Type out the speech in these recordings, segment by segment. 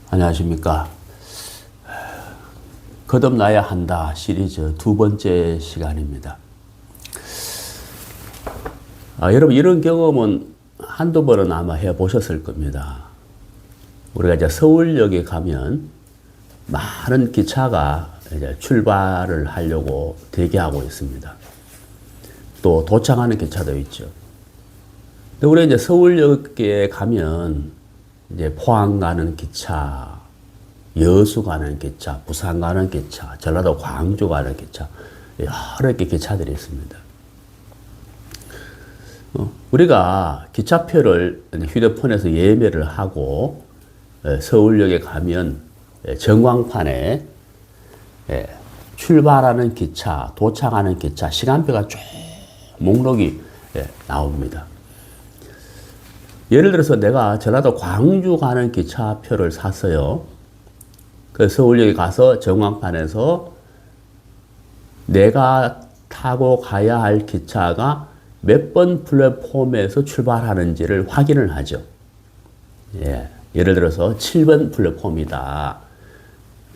안녕하십니까. 거듭나야 한다 시리즈 두 번째 시간입니다. 여러분 이런 경험은 한두 번은 아마 해보셨을 겁니다. 우리가 이제 서울역에 가면 많은 기차가 이제 출발을 하려고 대기하고 있습니다. 또 도착하는 기차도 있죠. 근데 우리가 이제 서울역에 가면 이제 포항 가는 기차, 여수 가는 기차, 부산 가는 기차, 전라도 광주 가는 기차, 여러 개 기차들이 있습니다. 우리가 기차표를 휴대폰에서 예매를 하고 서울역에 가면 전광판에 출발하는 기차, 도착하는 기차, 시간표가 쭉 목록이 나옵니다. 예를 들어서 내가 전라도 광주 가는 기차표를 샀어요. 그 서울역에 가서 전광판에서 내가 타고 가야 할 기차가 몇 번 플랫폼에서 출발하는지를 확인을 하죠. 예를 들어서 7번 플랫폼이다.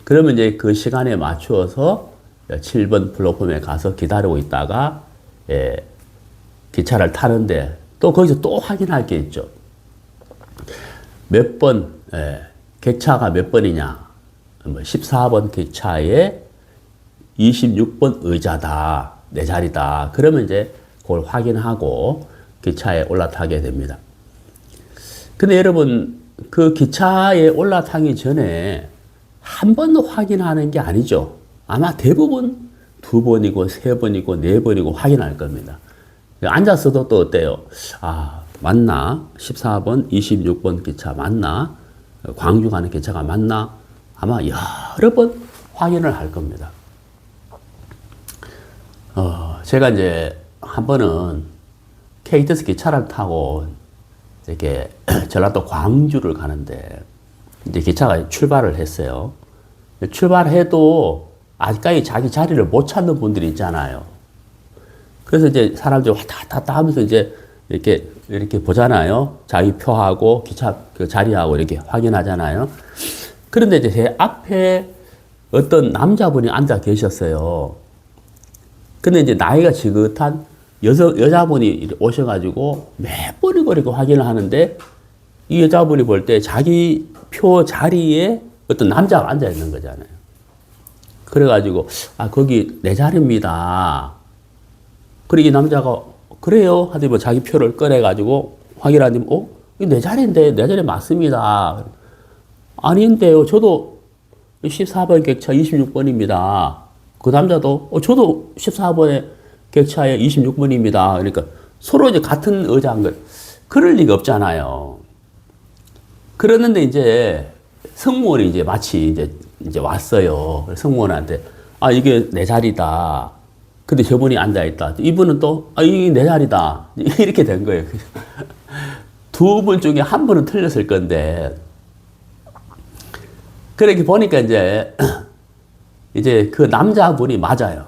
그러면 이제 그 시간에 맞추어서 7번 플랫폼에 가서 기다리고 있다가 기차를 타는데 또 거기서 또 확인할 게 있죠. 몇 번, 객차가 몇 번이냐. 14번 객차에 26번 의자다. 내 자리다. 그러면 이제 그걸 확인하고 기차에 올라타게 됩니다. 근데 여러분, 그 기차에 올라타기 전에 한 번도 확인하는 게 아니죠. 아마 대부분 2번이고 3번이고 4번이고 확인할 겁니다. 앉았어도 또 어때요? 맞나? 14번, 26번 기차 맞나? 광주 가는 기차가 맞나? 아마 여러 번 확인을 할 겁니다. 제가 이제 한 번은 KTX 기차를 타고 이렇게 전라도 광주를 가는데 이제 기차가 출발을 했어요. 출발해도 아직까지 자기 자리를 못 찾는 분들이 있잖아요. 그래서 이제 사람들이 왔다 갔다 하면서 이제 이렇게 보잖아요. 자기 표하고 기차 그 자리하고 이렇게 확인하잖아요. 그런데 이제 제 앞에 어떤 남자분이 앉아 계셨어요. 근데 이제 나이가 지긋한 여자분이 오셔가지고 몇 번이고 이렇게 확인을 하는데 이 여자분이 볼 때 자기 표 자리에 어떤 남자가 앉아 있는 거잖아요. 그래가지고, 거기 내 자리입니다. 그리고 이 남자가 그래요? 하더니 뭐 자기 표를 꺼내가지고 확인하더니, 이거 내 자리인데, 내 자리 맞습니다. 아닌데요. 저도 14번 객차 26번입니다. 그 남자도, 저도 14번의 객차에 26번입니다. 그러니까 서로 이제 같은 의자인 걸, 그럴 리가 없잖아요. 그랬는데 이제 승무원이 이제 마치 이제 왔어요. 승무원한테, 이게 내 자리다. 근데 저분이 앉아있다. 이분은 또, 이게 내 자리다. 이렇게 된 거예요. 두 분 중에 한 분은 틀렸을 건데, 그렇게 보니까 이제 그 남자분이 맞아요.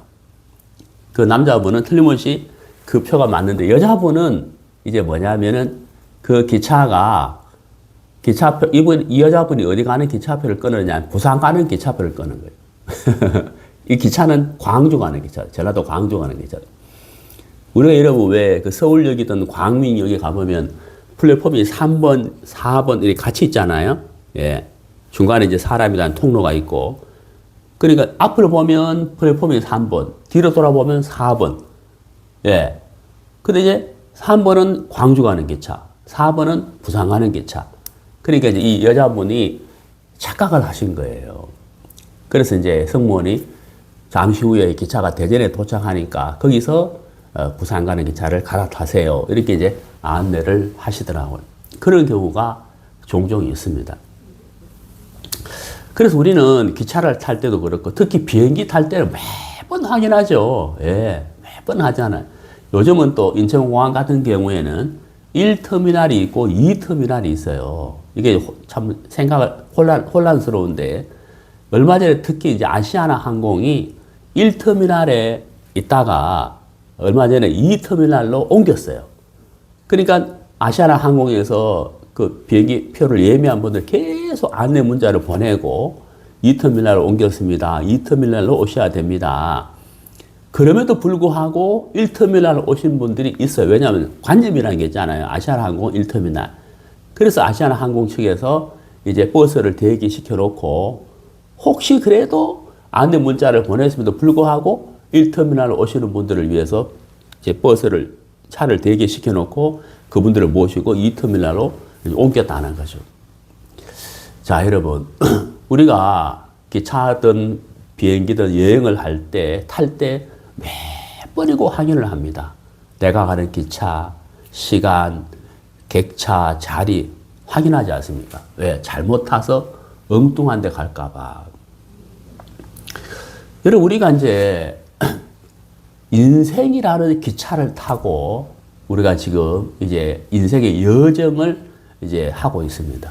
그 남자분은 틀림없이 그 표가 맞는데, 여자분은 이제 뭐냐면은 그 기차표, 이 여자분이 어디 가는 기차표를 끊느냐, 부산 가는 기차표를 끊는 거예요. 이 기차는 광주 가는 기차, 전라도 광주 가는 기차. 우리가 여러분 왜 그 서울역이든 광민역에 가보면 플랫폼이 3번, 4번 이렇게 같이 있잖아요. 중간에 이제 사람이라는 통로가 있고. 그러니까 앞을 보면 플랫폼이 3번, 뒤로 돌아보면 4번. 근데 이제 3번은 광주 가는 기차, 4번은 부산 가는 기차. 그러니까 이제 이 여자분이 착각을 하신 거예요. 그래서 이제 승무원이 잠시 후에 기차가 대전에 도착하니까 거기서 부산 가는 기차를 갈아타세요. 이렇게 이제 안내를 하시더라고요. 그런 경우가 종종 있습니다. 그래서 우리는 기차를 탈 때도 그렇고 특히 비행기 탈 때는 매번 확인하죠. 매번 하잖아요. 요즘은 또 인천공항 같은 경우에는 1터미널이 있고 2터미널이 있어요. 이게 참 생각을 혼란스러운데 얼마 전에 특히 이제 아시아나 항공이 1터미널에 있다가 얼마 전에 2터미널로 옮겼어요. 그러니까 아시아나 항공에서 그 비행기 표를 예매한 분들 계속 안내 문자를 보내고 이 터미널로 옮겼습니다. 이 터미널로 오셔야 됩니다. 그럼에도 불구하고 1터미널로 오신 분들이 있어요. 왜냐하면 관점이라는 게 있잖아요. 아시아나항공 1터미널. 그래서 아시아나항공 측에서 이제 버스를 대기시켜 놓고 혹시 그래도 안내 문자를 보냈음에도 불구하고 1터미널로 오시는 분들을 위해서 이제 차를 대기시켜 놓고 그분들을 모시고 2터미널로 옮겼다는 거죠. 자, 여러분. 우리가 기차든 비행기든 여행을 할 때, 탈 때 몇 번이고 확인을 합니다. 내가 가는 기차, 시간, 객차, 자리 확인하지 않습니까? 왜? 잘못 타서 엉뚱한 데 갈까봐. 여러분, 우리가 이제 인생이라는 기차를 타고 우리가 지금 이제 인생의 여정을 이제 하고 있습니다.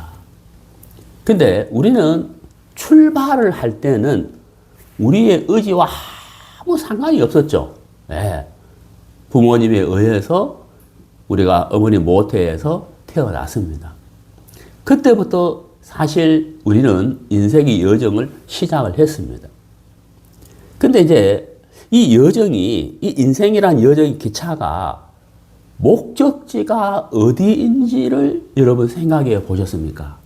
근데 우리는 출발을 할 때는 우리의 의지와 아무 상관이 없었죠. 네. 부모님에 의해서 우리가 어머니 모태에서 태어났습니다. 그때부터 사실 우리는 인생의 여정을 시작을 했습니다. 근데 이제 이 여정이, 이 인생이란 여정의 기차가 목적지가 어디인지를 여러분 생각해 보셨습니까?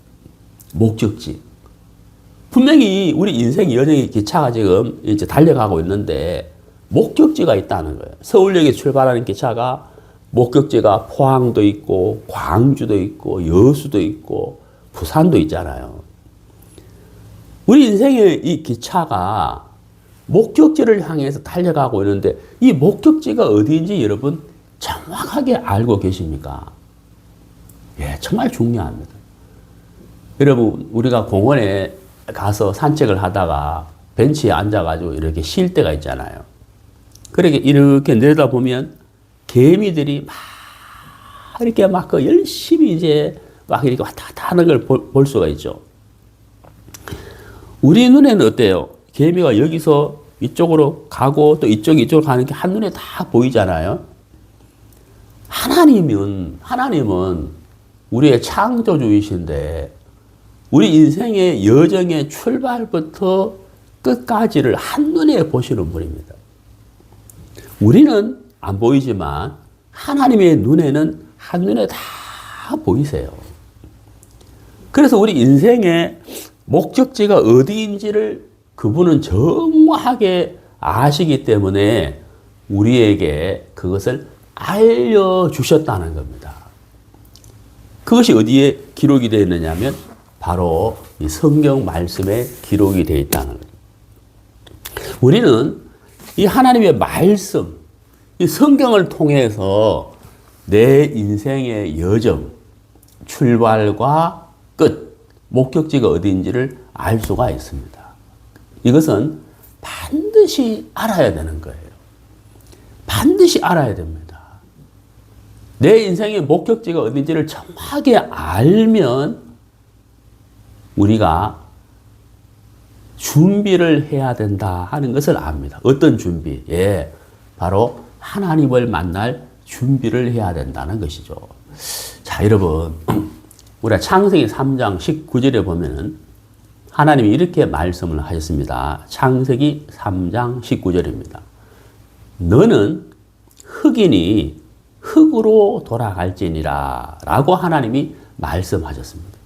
목적지. 분명히 우리 인생 여정의 기차가 지금 이제 달려가고 있는데 목적지가 있다는 거예요. 서울역에 출발하는 기차가 목적지가 포항도 있고 광주도 있고 여수도 있고 부산도 있잖아요. 우리 인생의 이 기차가 목적지를 향해서 달려가고 있는데 이 목적지가 어디인지 여러분 정확하게 알고 계십니까? 예, 정말 중요합니다. 여러분, 우리가 공원에 가서 산책을 하다가 벤치에 앉아가지고 이렇게 쉴 때가 있잖아요. 그렇게 이렇게 내려다보면 개미들이 막 이렇게 막 그 열심히 이제 막 이렇게 왔다 갔다 하는 걸 볼 수가 있죠. 우리 눈에는 어때요? 개미가 여기서 이쪽으로 가고 또 이쪽으로 가는 게 한눈에 다 보이잖아요. 하나님은 우리의 창조주이신데 우리 인생의 여정의 출발부터 끝까지를 한눈에 보시는 분입니다. 우리는 안 보이지만 하나님의 눈에는 한눈에 다 보이세요. 그래서 우리 인생의 목적지가 어디인지를 그분은 정확하게 아시기 때문에 우리에게 그것을 알려주셨다는 겁니다. 그것이 어디에 기록이 되어 있느냐 하면 바로 이 성경 말씀에 기록이 되어 있다는 거예요. 우리는 이 하나님의 말씀, 이 성경을 통해서 내 인생의 여정, 출발과 끝, 목적지가 어디인지를 알 수가 있습니다. 이것은 반드시 알아야 되는 거예요. 반드시 알아야 됩니다. 내 인생의 목적지가 어딘지를 정확하게 알면 우리가 준비를 해야 된다 하는 것을 압니다. 어떤 준비? 예, 바로 하나님을 만날 준비를 해야 된다는 것이죠. 자, 여러분, 우리가 창세기 3장 19절에 보면은 하나님이 이렇게 말씀을 하셨습니다. 창세기 3장 19절입니다. 너는 흙이니 흙으로 돌아갈지니라 라고 하나님이 말씀하셨습니다.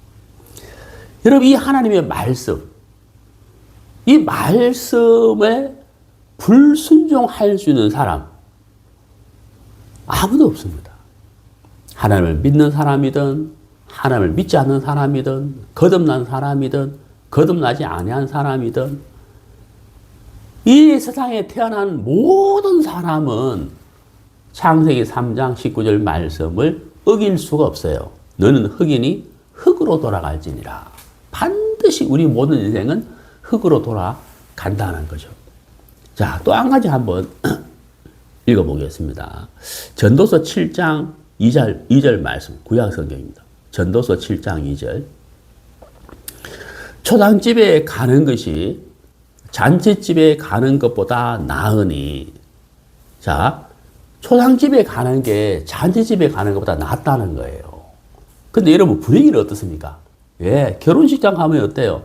여러분, 이 하나님의 말씀, 이 말씀에 불순종할 수 있는 사람 아무도 없습니다. 하나님을 믿는 사람이든 하나님을 믿지 않는 사람이든 거듭난 사람이든 거듭나지 아니한 사람이든 이 세상에 태어난 모든 사람은 창세기 3장 19절 말씀을 어길 수가 없어요. 너는 흙이니 흙으로 돌아갈지니라. 반드시 우리 모든 인생은 흙으로 돌아간다는 거죠. 자, 또 한 가지 한번 읽어보겠습니다. 전도서 7장 2절 말씀, 구약 성경입니다. 전도서 7장 2절. 초상집에 가는 것이 잔치집에 가는 것보다 나으니. 자, 초상집에 가는 게 잔치집에 가는 것보다 낫다는 거예요. 근데 여러분 분위기는 어떻습니까? 예, 결혼식장 가면 어때요?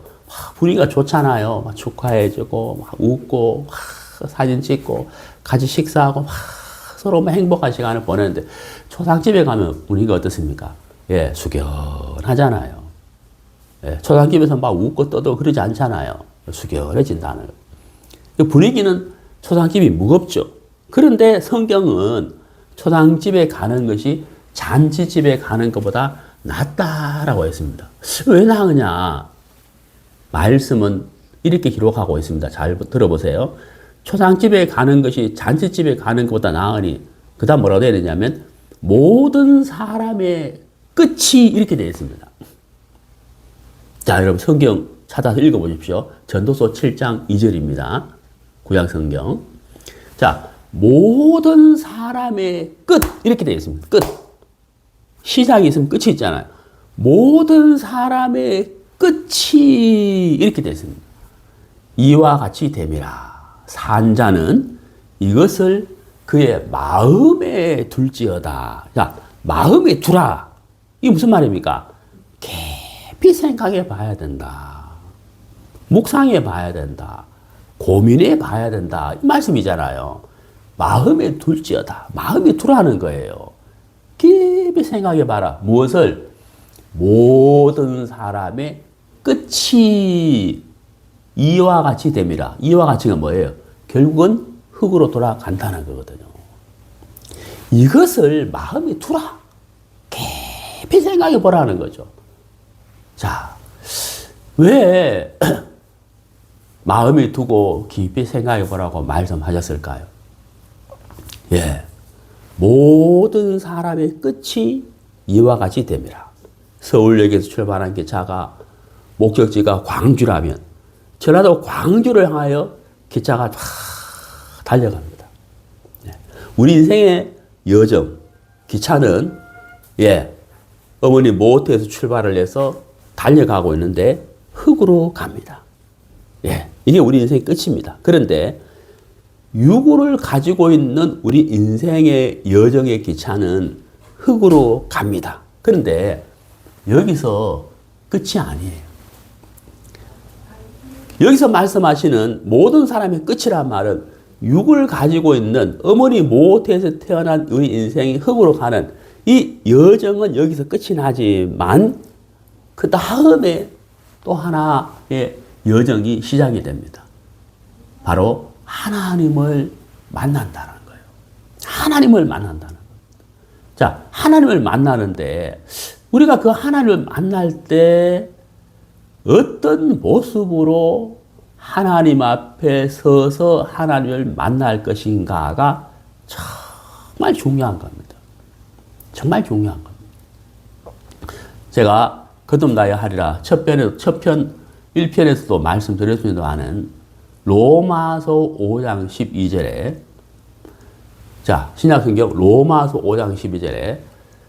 분위기가 좋잖아요. 막 축하해주고, 막 웃고, 막 사진 찍고, 같이 식사하고, 막 서로 막 행복한 시간을 보내는데, 초상집에 가면 분위기가 어떻습니까? 예, 숙연하잖아요. 예, 초상집에서 막 웃고 떠도 그러지 않잖아요. 숙연해진다는 거예요. 분위기는 초상집이 무겁죠. 그런데 성경은 초상집에 가는 것이 잔치집에 가는 것보다 낫다라고 했습니다. 왜 나으냐? 말씀은 이렇게 기록하고 있습니다. 잘 들어보세요. 초상집에 가는 것이 잔치집에 가는 것보다 나으니, 그 다음 뭐라고 되어 있냐면, 모든 사람의 끝이 이렇게 되어 있습니다. 자, 여러분 성경 찾아서 읽어보십시오. 전도서 7장 2절입니다. 구약 성경. 자, 모든 사람의 끝 이렇게 되어 있습니다. 끝. 시작이 있으면 끝이 있잖아요. 모든 사람의 끝이 이렇게 되어 있습니다. 이와 같이 됨이라. 산자는 이것을 그의 마음에 둘지어다. 자, 마음에 두라. 이게 무슨 말입니까? 깊이 생각해 봐야 된다. 묵상해 봐야 된다. 고민해 봐야 된다. 이 말씀이잖아요. 마음에 둘지어다. 마음에 두라는 거예요. 깊이 생각해 봐라. 무엇을? 모든 사람의 끝이 이와 같이 됨이라. 이와 같이가 뭐예요? 결국은 흙으로 돌아간다는 거거든요. 이것을 마음에 두라. 깊이 생각해 보라는 거죠. 자, 왜 마음에 두고 깊이 생각해 보라고 말씀하셨을까요? 예. 모든 사람의 끝이 이와 같이 됨이라. 서울역에서 출발한 기차가 목적지가 광주라면 전라도 광주를 향하여 기차가 막 달려갑니다. 예. 우리 인생의 여정, 기차는 어머니 모태에서 출발을 해서 달려가고 있는데 흙으로 갑니다. 예. 이게 우리 인생의 끝입니다. 그런데 유구를 가지고 있는 우리 인생의 여정의 기차는 흙으로 갑니다. 그런데 여기서 끝이 아니에요. 여기서 말씀하시는 모든 사람의 끝이란 말은 육을 가지고 있는 어머니 모태에서 태어난 우리 인생이 흙으로 가는 이 여정은 여기서 끝이 나지만 그 다음에 또 하나의 여정이 시작이 됩니다. 바로 하나님을 만난다는 거예요. 하나님을 만난다는 거예요. 자, 하나님을 만나는데 우리가 그 하나님을 만날 때 어떤 모습으로 하나님 앞에 서서 하나님을 만날 것인가가 정말 중요한 겁니다. 정말 중요한 겁니다. 제가 거듭나야 하리라 첫 편 1편에서도 말씀드렸습니다마는 로마서 5장 12절에 자, 신약성경 로마서 5장 12절에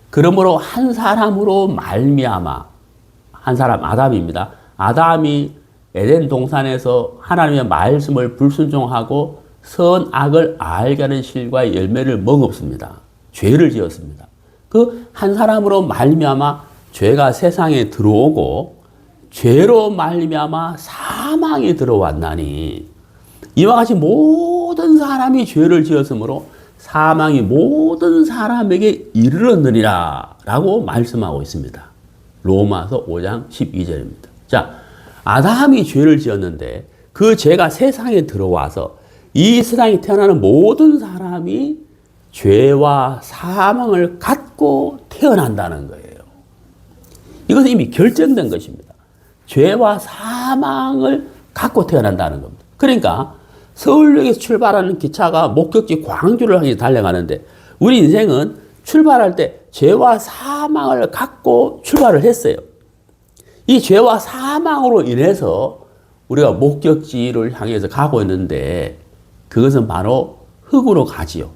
그러므로 한 사람으로 말미암아 한 사람 아담입니다. 아담이 에덴 동산에서 하나님의 말씀을 불순종하고 선악을 알게 하는 실과의 열매를 먹었습니다. 죄를 지었습니다. 그 한 사람으로 말미암아 죄가 세상에 들어오고 죄로 말미암아 사망이 들어왔나니 이와 같이 모든 사람이 죄를 지었으므로 사망이 모든 사람에게 이르렀느니라 라고 말씀하고 있습니다. 로마서 5장 12절입니다. 자, 아담이 죄를 지었는데 그 죄가 세상에 들어와서 이 세상에 태어나는 모든 사람이 죄와 사망을 갖고 태어난다는 거예요. 이것은 이미 결정된 것입니다. 죄와 사망을 갖고 태어난다는 겁니다. 그러니까 서울역에서 출발하는 기차가 목적지 광주를 향해 달려가는데 우리 인생은 출발할 때 죄와 사망을 갖고 출발을 했어요. 이 죄와 사망으로 인해서 우리가 목적지를 향해서 가고 있는데 그것은 바로 흙으로 가지요.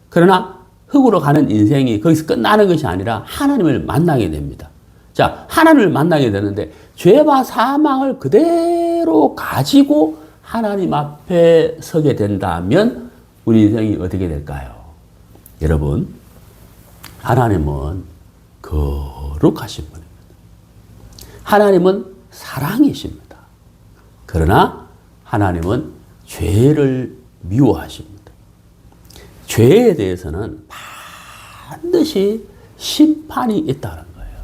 그러나 흙으로 가는 인생이 거기서 끝나는 것이 아니라 하나님을 만나게 됩니다. 자, 하나님을 만나게 되는데 죄와 사망을 그대로 가지고 하나님 앞에 서게 된다면 우리 인생이 어떻게 될까요? 여러분, 하나님은 거룩하신 분입니다. 하나님은 사랑이십니다. 그러나 하나님은 죄를 미워하십니다. 죄에 대해서는 반드시 심판이 있다는 거예요.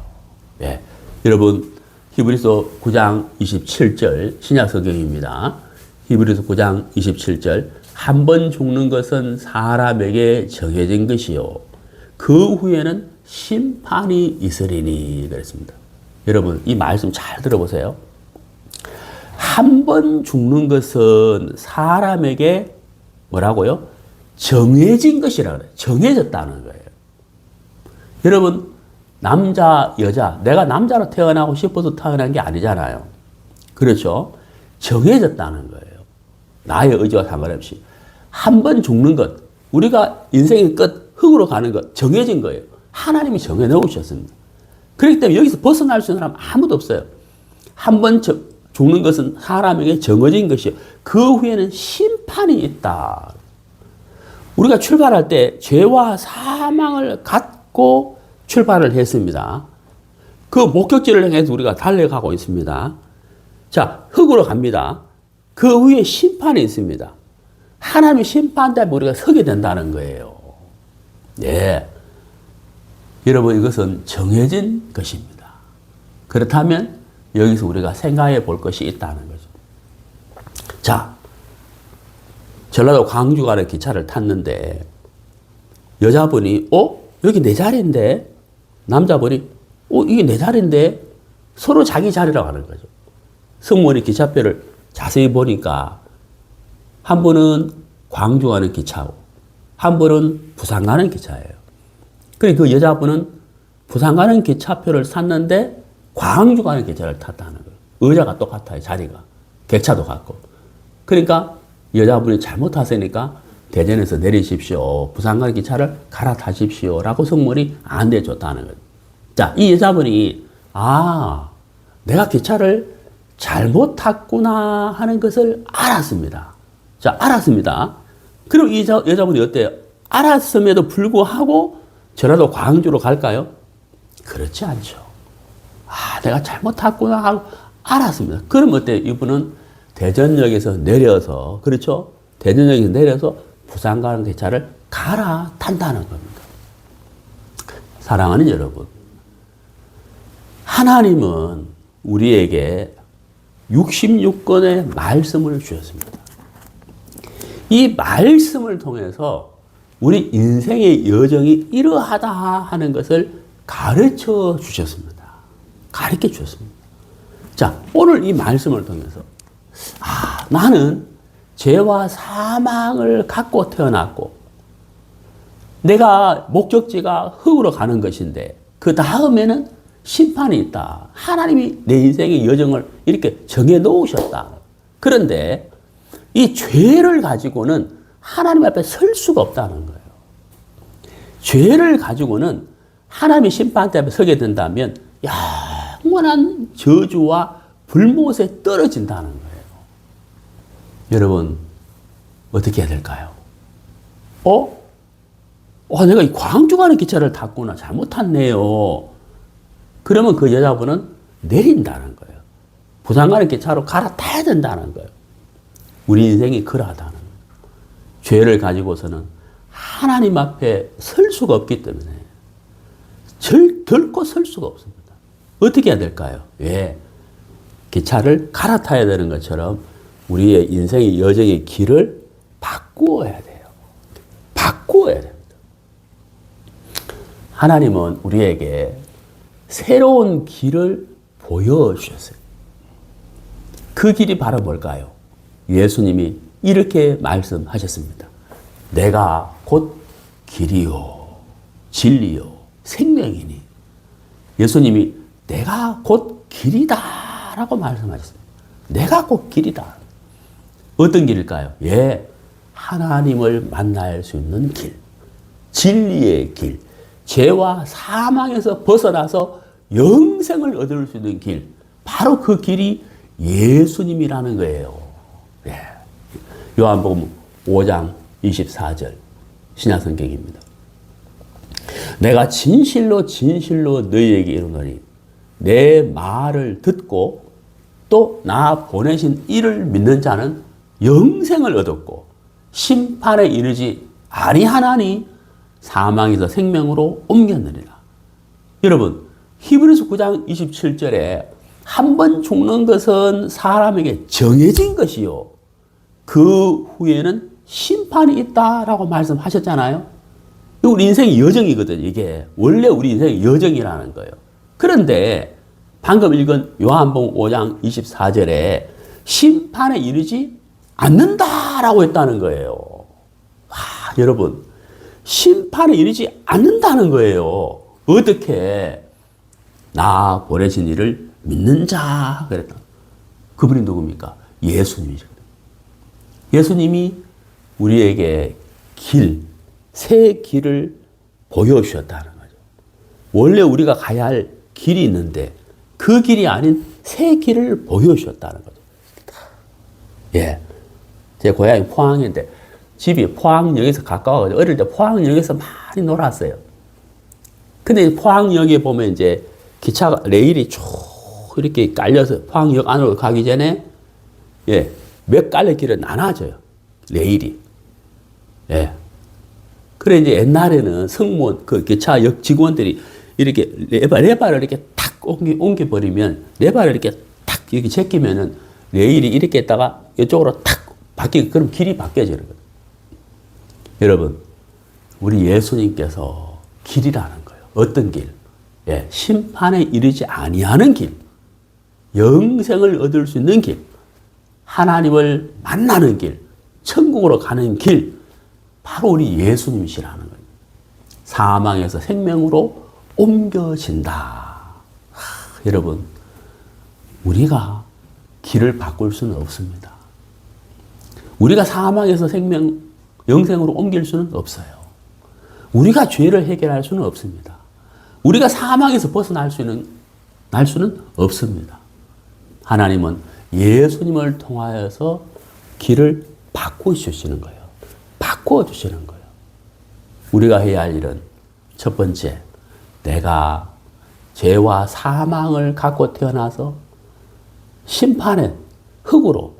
예. 여러분, 히브리서 9장 27절 신약 성경입니다. 히브리서 9장 27절 한 번 죽는 것은 사람에게 정해진 것이요 그 후에는 심판이 있으리니 그랬습니다. 여러분 이 말씀 잘 들어보세요. 한 번 죽는 것은 사람에게 뭐라고요? 정해진 것이라 그래요. 정해졌다는 거예요. 여러분 남자, 여자, 내가 남자로 태어나고 싶어서 태어난 게 아니잖아요. 그렇죠? 정해졌다는 거예요. 나의 의지와 상관없이. 한 번 죽는 것, 우리가 인생의 끝, 흙으로 가는 것, 정해진 거예요. 하나님이 정해놓으셨습니다. 그렇기 때문에 여기서 벗어날 수 있는 사람 아무도 없어요. 한 번 죽는 것은 사람에게 정해진 것이요. 그 후에는 심판이 있다. 우리가 출발할 때 죄와 사망을 갖고 출발을 했습니다. 그 목적지를 향해서 우리가 달려가고 있습니다. 자, 흙으로 갑니다. 그 후에 심판이 있습니다. 하나님의 심판 때문에 우리가 서게 된다는 거예요. 네. 여러분, 이것은 정해진 것입니다. 그렇다면 여기서 우리가 생각해 볼 것이 있다는 거죠. 자, 전라도 광주 가는 기차를 탔는데 여자분이 여기 내 자리인데 남자분이 이게 내 자리인데 서로 자기 자리라고 하는 거죠. 승무원이 기차표를 자세히 보니까 한 분은 광주 가는 기차고 한 분은 부산 가는 기차예요. 그러니까 그 여자분은 부산 가는 기차표를 샀는데 광주 가는 기차를 탔다는 거예요. 의자가 똑같아요. 자리가. 객차도 같고. 그러니까 여자분이 잘못 탔으니까 대전에서 내리십시오. 부산 가는 기차를 갈아타십시오. 라고 승무원이 안내해줬다는 거예요. 자, 이 여자분이 내가 기차를 잘못 탔구나 하는 것을 알았습니다. 자, 알았습니다. 그럼 이 여자분이 어때요? 알았음에도 불구하고 전라도 광주로 갈까요? 그렇지 않죠. 내가 잘못 탔구나 하고 알았습니다. 그럼 어때요? 이분은 대전역에서 내려서, 그렇죠? 대전역에서 내려서 부산 가는 기차를 갈아탄다는 겁니다. 사랑하는 여러분, 하나님은 우리에게 66권의 말씀을 주셨습니다. 이 말씀을 통해서 우리 인생의 여정이 이러하다 하는 것을 가르쳐 주셨습니다. 가르쳐 주셨습니다. 자, 오늘 이 말씀을 통해서 나는 죄와 사망을 갖고 태어났고 내가 목적지가 흙으로 가는 것인데 그 다음에는 심판이 있다. 하나님이 내 인생의 여정을 이렇게 정해 놓으셨다. 그런데 이 죄를 가지고는 하나님 앞에 설 수가 없다는 거예요. 죄를 가지고는 하나님의 심판 앞에 서게 된다면 영원한 저주와 불못에 떨어진다는 거예요. 여러분, 어떻게 해야 될까요? 내가 이 광주 가는 기차를 탔구나. 잘못 탔네요. 그러면 그 여자분은 내린다는 거예요. 부산 가는 기차로 갈아타야 된다는 거예요. 우리 인생이 그러하다는 거예요. 죄를 가지고서는 하나님 앞에 설 수가 없기 때문에 결코 설 수가 없습니다. 어떻게 해야 될까요? 왜? 기차를 갈아타야 되는 것처럼 우리의 인생의 여정의 길을 바꾸어야 돼요. 바꾸어야 됩니다. 하나님은 우리에게 새로운 길을 보여주셨어요. 그 길이 바로 뭘까요? 예수님이 이렇게 말씀하셨습니다. 내가 곧 길이요, 진리요, 생명이니. 예수님이 내가 곧 길이다 라고 말씀하셨습니다. 내가 곧 길이다. 어떤 길일까요? 하나님을 만날 수 있는 길, 진리의 길, 죄와 사망에서 벗어나서 영생을 얻을 수 있는 길, 바로 그 길이 예수님이라는 거예요. 요한복음 5장 24절 신약성경입니다. 내가 진실로 진실로 너희에게 이르노니 내 말을 듣고 또 나 보내신 이를 믿는 자는 영생을 얻었고 심판에 이르지 아니하나니 사망에서 생명으로 옮겼느니라. 여러분, 히브리서 9장 27절에 한 번 죽는 것은 사람에게 정해진 것이요 그 후에는 심판이 있다라고 말씀하셨잖아요. 우리 인생의 여정이거든요. 이게 원래 우리 인생의 여정이라는 거예요. 그런데 방금 읽은 요한복음 5장 24절에 심판에 이르지 않는다라고 했다는 거예요. 와, 여러분, 심판에 이르지 않는다는 거예요. 어떻게? 나 보내신 이를 믿는 자 그랬다. 그분이 누굽니까? 예수님이시거든요. 예수님이 우리에게 새 길을 보여주셨다는 거죠. 원래 우리가 가야 할 길이 있는데 그 길이 아닌 새 길을 보여주셨다는 거죠. 예. 제 고향이 포항인데 집이 포항역에서 가까워가지고 어릴 때 포항역에서 많이 놀았어요. 근데 포항역에 보면 이제 기차가, 레일이 쭉 이렇게 깔려서 포항역 안으로 가기 전에, 예, 몇 갈래 길을 나눠져요. 레일이. 예. 그래, 이제 옛날에는 승무원, 그 기차역 직원들이 이렇게 레바를 이렇게 탁 옮겨버리면, 레바를 이렇게 탁 이렇게 제끼면은 레일이 이렇게 했다가 이쪽으로 탁 바뀌고, 그럼 길이 바뀌어지는 거예요. 여러분, 우리 예수님께서 길이라는 거예요. 어떤 길? 예, 심판에 이르지 아니하는 길, 영생을 얻을 수 있는 길, 하나님을 만나는 길, 천국으로 가는 길, 바로 우리 예수님이시라는 거예요. 사망에서 생명으로 옮겨진다. 여러분, 우리가 길을 바꿀 수는 없습니다. 우리가 사망에서 영생으로 옮길 수는 없어요. 우리가 죄를 해결할 수는 없습니다. 우리가 사망에서 벗어날 수는 없습니다. 하나님은 예수님을 통하여서 길을 바꾸시는 거예요. 바꿔주시는 거예요. 우리가 해야 할 일은 첫 번째, 내가 죄와 사망을 갖고 태어나서 심판의 흙으로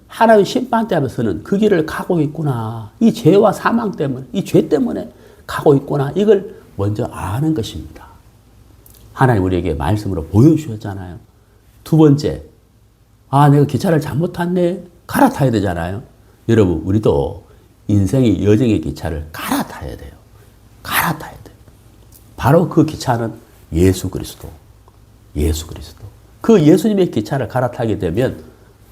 하나님 심판 때면서는 그 길을 가고 있구나. 이 죄와 사망 때문에, 이 죄 때문에 가고 있구나. 이걸 먼저 아는 것입니다. 하나님 우리에게 말씀으로 보여주셨잖아요. 두 번째, 내가 기차를 잘못 탔네. 갈아타야 되잖아요. 여러분, 우리도 인생의 여정의 기차를 갈아타야 돼요. 갈아타야 돼요. 바로 그 기차는 예수 그리스도. 예수 그리스도. 그 예수님의 기차를 갈아타게 되면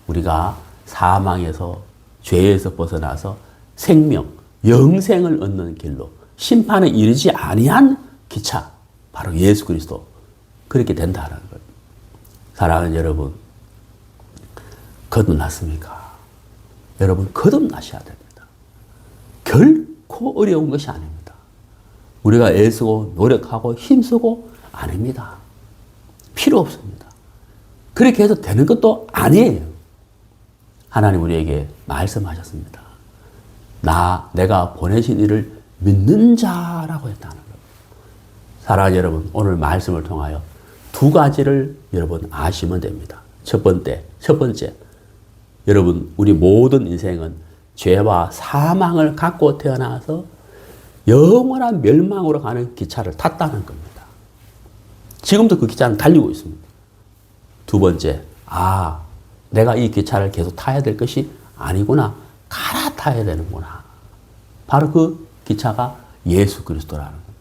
우리가 사망에서, 죄에서 벗어나서 생명, 영생을 얻는 길로 심판에 이르지 아니한 기차, 바로 예수 그리스도. 그렇게 된다는 거예요. 사랑하는 여러분, 거듭났습니까? 여러분, 거듭나셔야 됩니다. 결코 어려운 것이 아닙니다. 우리가 애쓰고 노력하고 힘쓰고 아닙니다. 필요 없습니다. 그렇게 해서 되는 것도 아니에요. 하나님 우리에게 말씀하셨습니다. 내가 보내신 이를 믿는 자라고 했다는 거예요. 사랑하는 여러분, 오늘 말씀을 통하여 두 가지를 여러분 아시면 됩니다. 첫 번째, 여러분, 우리 모든 인생은 죄와 사망을 갖고 태어나서 영원한 멸망으로 가는 기차를 탔다는 겁니다. 지금도 그 기차는 달리고 있습니다. 두 번째, 내가 이 기차를 계속 타야 될 것이 아니구나. 갈아타야 되는구나. 바로 그 기차가 예수 그리스도라는 겁니다.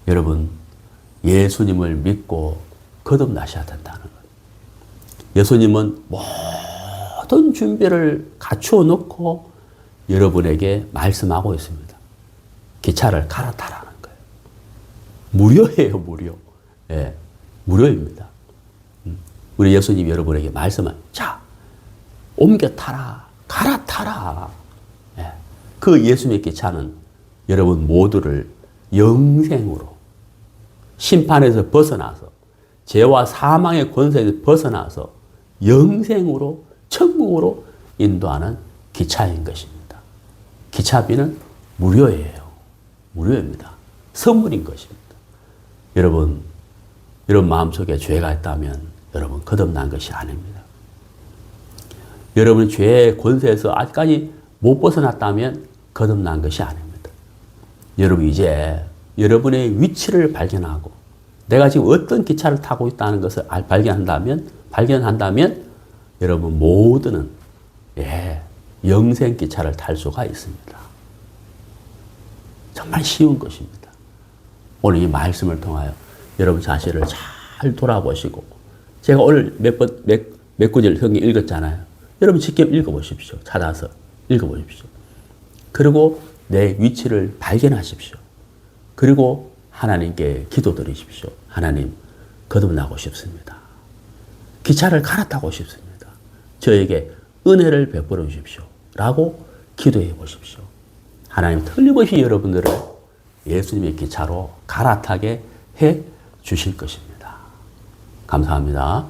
여러분, 예수님을 믿고 거듭나셔야 된다는 거예요. 예수님은 모든 준비를 갖추어 놓고 여러분에게 말씀하고 있습니다. 기차를 갈아타라는 거예요. 무료예요, 무료. 예, 무료입니다. 우리 예수님이 여러분에게 자, 옮겨 타라, 갈아타라. 예, 그 예수님의 기차는 여러분 모두를 영생으로, 심판에서 벗어나서, 죄와 사망의 권세에서 벗어나서 영생으로, 천국으로 인도하는 기차인 것입니다. 기차비는 무료예요. 무료입니다. 선물인 것입니다. 여러분 마음속에 죄가 있다면 여러분 거듭난 것이 아닙니다. 여러분 죄의 권세에서 아직까지 못 벗어났다면 거듭난 것이 아닙니다. 여러분 이제 여러분의 위치를 발견하고 내가 지금 어떤 기차를 타고 있다는 것을 발견한다면 여러분 모두는 영생 기차를 탈 수가 있습니다. 정말 쉬운 것입니다. 오늘 이 말씀을 통하여 여러분 자신을 잘 돌아보시고 제가 오늘 몇 구절 성경 읽었잖아요. 여러분 직접 읽어보십시오. 찾아서 읽어보십시오. 그리고 내 위치를 발견하십시오. 그리고 하나님께 기도드리십시오. 하나님, 거듭나고 싶습니다. 기차를 갈아타고 싶습니다. 저에게 은혜를 베풀어 주십시오. 라고 기도해 보십시오. 하나님 틀림없이 여러분들을 예수님의 기차로 갈아타게 해 주실 것입니다. 감사합니다.